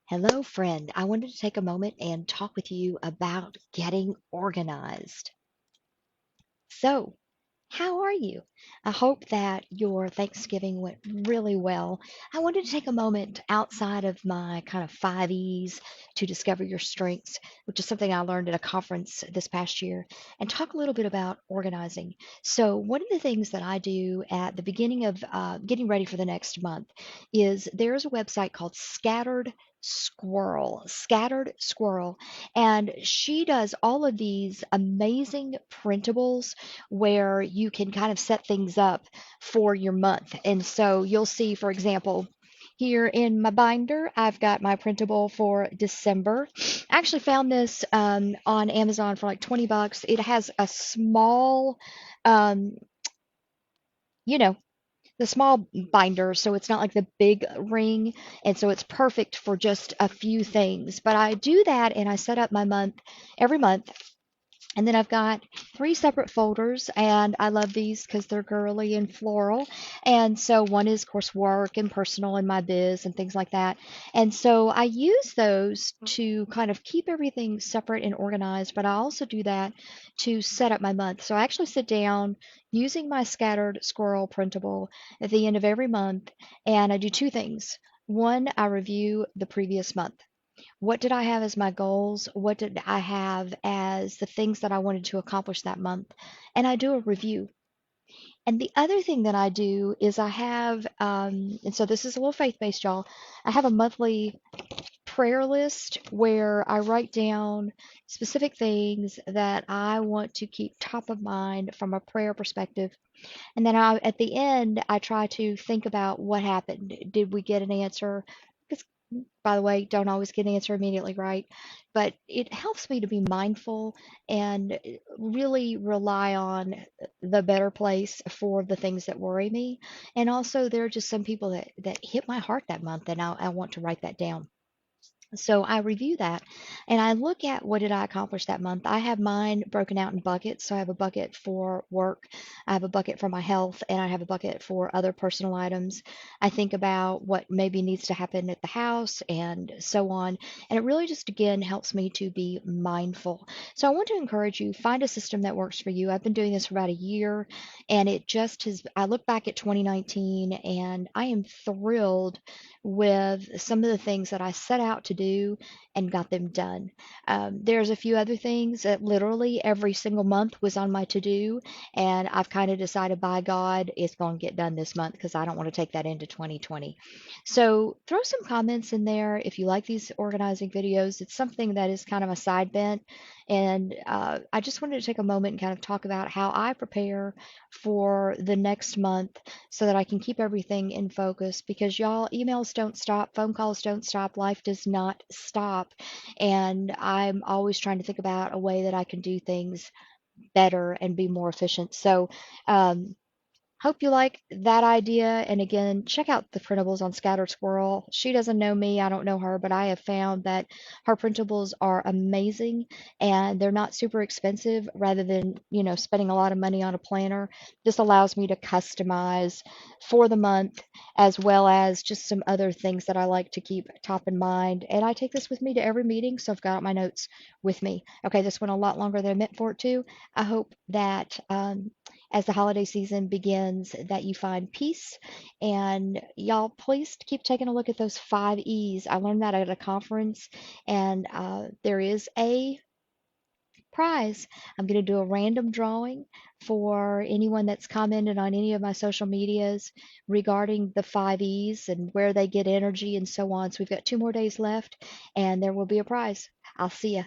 Hello, friend. I wanted to take a moment and talk with you about getting organized. So, how are you? I hope that your Thanksgiving went really well. I wanted to take a moment outside of my kind of 5 E's to discover your strengths, which is something I learned at a conference this past year, and talk a little bit about organizing. So, one of the things that I do at the beginning of getting ready for the next month is there's a website called Scattered Squirrel, and she does all of these amazing printables where you can kind of set things up for your month. And so you'll see, for example, here in my binder, I've got my printable for December. I actually found this on Amazon for like 20 bucks. It has a small, um, you know, the small binder, so it's not like the big ring, and so it's perfect for just a few things. But I do that and I set up my month every month, and then I've got three separate folders, and I love these because they're girly and floral. And so one is, of course, work and personal and my biz and things like that. And so I use those to kind of keep everything separate and organized, but I also do that to set up my month. So I actually sit down using my scattered squirrel printable at the end of every month, and I do two things. One, I review the previous month. What did I have as my goals? What did I have as the things that I wanted to accomplish that month? And I do a review. And the other thing that I do is I have, and so this is a little faith-based, y'all. I have a monthly prayer list where I write down specific things that I want to keep top of mind from a prayer perspective. And then at the end, I try to think about what happened. Did we get an answer? Because, by the way, don't always get an answer immediately, right? But it helps me to be mindful and really rely on the better place for the things that worry me. And also, there are just some people that hit my heart that month, and I want to write that down. So I review that and I look at what did I accomplish that month. I have mine broken out in buckets. So I have a bucket for work, I have a bucket for my health, and I have a bucket for other personal items. I think about what maybe needs to happen at the house and so on. And it really just again helps me to be mindful. So I want to encourage you, find a system that works for you. I've been doing this for about a year, and it just has, I look back at 2019 and I am thrilled with some of the things that I set out to do and got them done. There's a few other things that literally every single month was on my to do, and I've kind of decided, by God, it's going to get done this month because I don't want to take that into 2020. So throw some comments in there if you like these organizing videos. It's something that is kind of a side bent, and I just wanted to take a moment and kind of talk about how I prepare for the next month so that I can keep everything in focus, because y'all, emails don't stop, phone calls don't stop, life does not stop. And I'm always trying to think about a way that I can do things better and be more efficient. So, hope you like that idea. And again, check out the printables on Scattered Squirrel. She doesn't know me, I don't know her, but I have found that her printables are amazing and they're not super expensive rather than, spending a lot of money on a planner. This allows me to customize for the month as well as just some other things that I like to keep top in mind. And I take this with me to every meeting, so I've got my notes with me. Okay, this went a lot longer than I meant for it to. I hope that as the holiday season begins, that you find peace. And y'all, please keep taking a look at those 5 E's. I learned that at a conference, and there is a prize. I'm going to do a random drawing for anyone that's commented on any of my social medias regarding the 5 E's and where they get energy and so on. So we've got 2 more days left, and there will be a prize. I'll see ya.